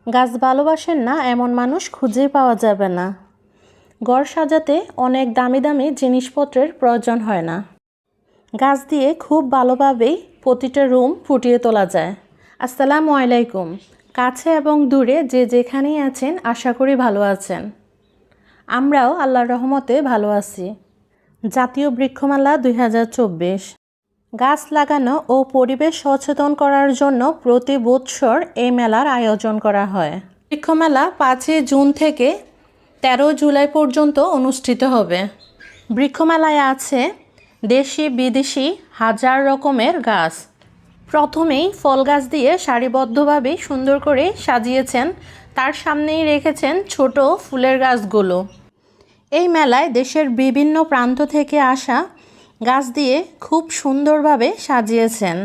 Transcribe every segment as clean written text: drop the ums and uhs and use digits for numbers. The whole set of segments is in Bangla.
গাছ ভালোবাসেন না এমন মানুষ খুঁজেই পাওয়া যাবে না। ঘর সাজাতে অনেক দামি দামি জিনিসপত্রের প্রয়োজন হয় না। গাছ দিয়ে খুব ভালোভাবেই প্রতিটা রুম ফুটিয়ে তোলা যায়। আসসালামু আলাইকুম। কাছে এবং দূরে যে যেখানেই আছেন আশা করি ভালো আছেন। আমরাও আল্লাহর রহমতে ভালো আছি। জাতীয় বৃক্ষমেলা 2024 গাছ লাগানো ও পরিবেশ সচেতন করার জন্য প্রতি বৎসর এই মেলার আয়োজন করা হয়। বৃক্ষমেলা 5 জুন থেকে 13 জুলাই পর্যন্ত অনুষ্ঠিত হবে। বৃক্ষমেলায় আছে দেশি বিদেশি হাজার রকমের গাছ। প্রথমেই ফল গাছ দিয়ে সারিবদ্ধভাবে সুন্দর করে সাজিয়েছেন, তার সামনেই রেখেছেন ছোট ফুলের গাছগুলো। এই মেলায় দেশের বিভিন্ন প্রান্ত থেকে আসা গাছ দিয়ে খুব সুন্দরভাবে সাজিয়েছেন।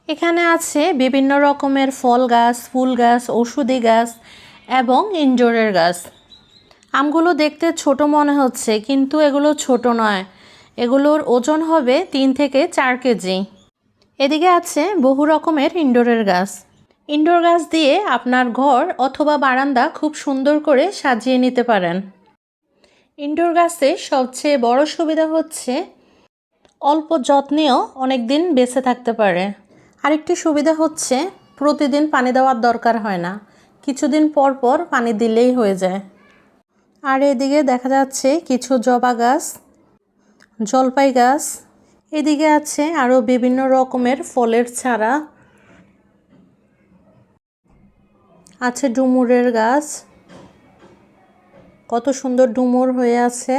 এখানে আছে বিভিন্ন রকমের ফল গাছ, ফুল গাছ, ঔষধি গাছ এবং ইনডোরের গাছ। আমগুলো দেখতে ছোট মনে হচ্ছে, কিন্তু এগুলো ছোট নয়, এগুলোর ওজন হবে 3 থেকে 4 কেজি। এদিকে আছে বহু রকমের ইনডোরের গাছ। ইনডোর গাছ দিয়ে আপনার ঘর অথবা বারান্দা খুব সুন্দর করে সাজিয়ে নিতে পারেন। ইনডোর গাছের সবচেয়ে বড় সুবিধা হচ্ছে অল্প যত্নেও অনেক দিন বেঁচে থাকতে পারে। আরেকটি সুবিধা হচ্ছে প্রতিদিন পানি দেওয়ার দরকার হয় না, কিছুদিন পর পর পানি দিলেই হয়ে যায়। আর এদিকে দেখা যাচ্ছে কিছু জবা গাছ, জলপাই গাছ। এদিকে আছে আরও বিভিন্ন রকমের ফলের চারা, আছে ডুমুরের গাছ, কত সুন্দর ডুমুর হয়ে আছে।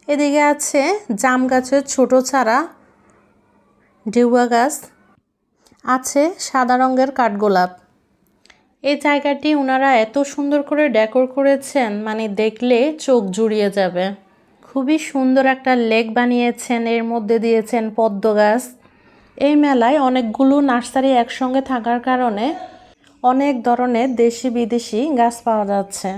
এদিকে আছে জাম গাছের ছোট চারা, ডেউয়া গাছ, আছে সাদা রঙের কাঠগোলাপ। এই জায়গাটি ওনারা এত সুন্দর করে ডেকোর করেছেন, মানে দেখলে চোখ জুড়িয়ে যাবে। খুবই সুন্দর একটা লেক বানিয়েছেন, এর মধ্যে দিয়েছেন পদ্ম গাছ। এই মেলায় অনেকগুলো নার্সারি একসঙ্গে থাকার কারণে অনেক ধরনের দেশি বিদেশি গাছ পাওয়া যাচ্ছে।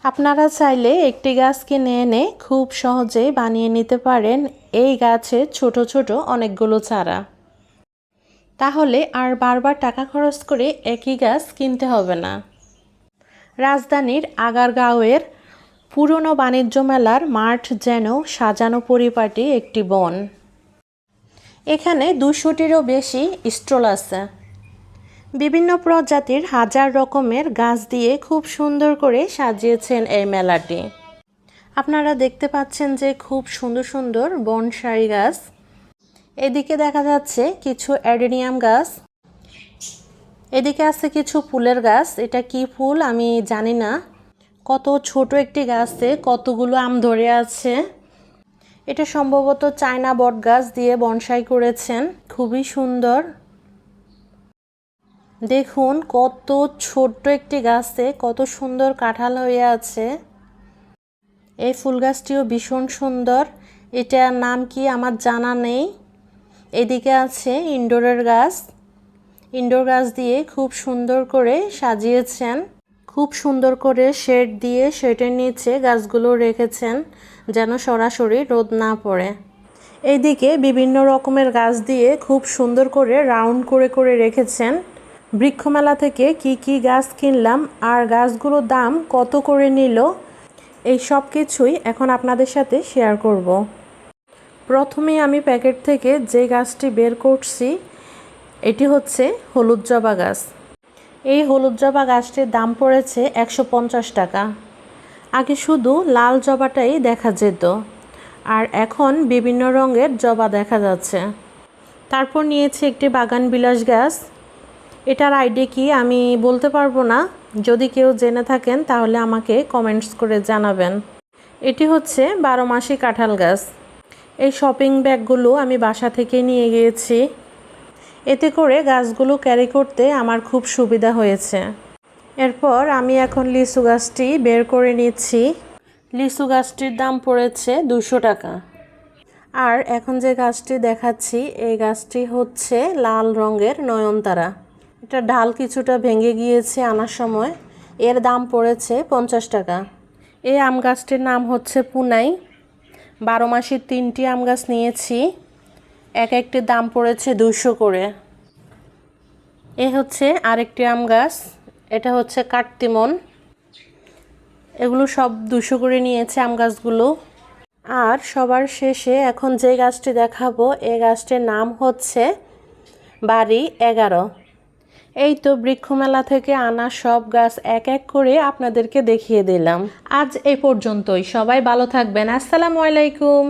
আপনারা চাইলে একটি গাছ কিনে এনে খুব সহজেই বানিয়ে নিতে পারেন এই গাছে ছোট ছোট অনেকগুলো চারা। তাহলে আর বারবার টাকা খরচ করে একই গাছ কিনতে হবে না। রাজধানীর আগারগাঁওয়ের পুরনো বাণিজ্য মেলার মাঠ যেন সাজানো পরিপাটি একটি বন। এখানে 200টিরও বেশি স্টল আছে। বিভিন্ন প্রজাতির হাজার রকমের গাছ দিয়ে খুব সুন্দর করে সাজিয়েছেন এই মেলাটি। আপনারা দেখতে পাচ্ছেন যে খুব সুন্দর সুন্দর বনসাই গাছ। এদিকে দেখা যাচ্ছে কিছু অ্যাডেনিয়াম গাছ। এদিকে আছে কিছু ফুলের গাছ, এটা কি ফুল আমি জানি না। কত ছোট একটি গাছে কতগুলো আম ধরে আছে। এটা সম্ভবত চায়না বট গাছ দিয়ে বনসাই করেছেন, খুবই সুন্দর। দেখুন কত ছোট্ট একটি গাছে কত সুন্দর কাঁঠাল হয়ে আছে। এই ফুল গাছটিও ভীষণ সুন্দর, এটার নাম কি আমার জানা নেই। এদিকে আছে ইনডোরের গাছ। ইনডোর গাছ দিয়ে খুব সুন্দর করে সাজিয়েছেন, খুব সুন্দর করে শেড দিয়ে শেডের নিচে গাছগুলো রেখেছেন যেন সরাসরি রোদ না পড়ে। এইদিকে বিভিন্ন রকমের গাছ দিয়ে খুব সুন্দর করে রাউন্ড করে করে রেখেছেন। বৃক্ষমেলা থেকে কি কি গাছ কিনলাম আর গাছগুলোর দাম কত করে নিল, এই সব কিছুই এখন আপনাদের সাথে শেয়ার করব। প্রথমেই আমি প্যাকেট থেকে যে গাছটি বের করছি এটি হচ্ছে হলুদ জবা গাছ। এই হলুদ জবা গাছটির দাম পড়েছে 150 টাকা। আগে শুধু লাল জবাটাই দেখা যেত, আর এখন বিভিন্ন রঙের জবা দেখা যাচ্ছে। তারপর নিয়েছি একটি বাগান বিলাস গাছ। এটার আইডিয়া কি আমি বলতে পারবো না, যদি কেউ জেনে থাকেন তাহলে আমাকে কমেন্টস করে জানাবেন। এটি হচ্ছে 12 মাসি কাঁঠাল গাছ। এই শপিং ব্যাগগুলো আমি বাসা থেকে নিয়ে গিয়েছি, এতে করে গাছগুলো ক্যারি করতে আমার খুব সুবিধা হয়েছে। এরপর আমি এখন লিচু গাছটি বের করে নিচ্ছি। লিচু গাছটির দাম পড়েছে 200 টাকা। আর এখন যে গাছটি দেখাচ্ছি এই গাছটি হচ্ছে লাল রঙের নয়নতারা। এটা ডাল কিছুটা ভেঙে গিয়েছে আনার সময়, এর দাম পড়েছে 50 টাকা। এই আম গাছটির নাম হচ্ছে পুনাই। 12 মাসের 3টি আম গাছ নিয়েছি, এক একটির দাম পড়েছে 200 করে। এ হচ্ছে আরেকটি আম গাছ, এটা হচ্ছে কাটতিমন। এগুলো সব 200 করে নিয়েছে আম গাছগুলো। আর সবার শেষে এখন যে গাছটি দেখাবো এই গাছটির নাম হচ্ছে বাড়ি 11। এই তো বৃক্ষমেলা থেকে আনা সব গাছ এক এক করে আপনাদেরকে দেখিয়ে দিলাম। আজ এই পর্যন্তই। সবাই ভালো থাকবেন। আসসালামু আলাইকুম।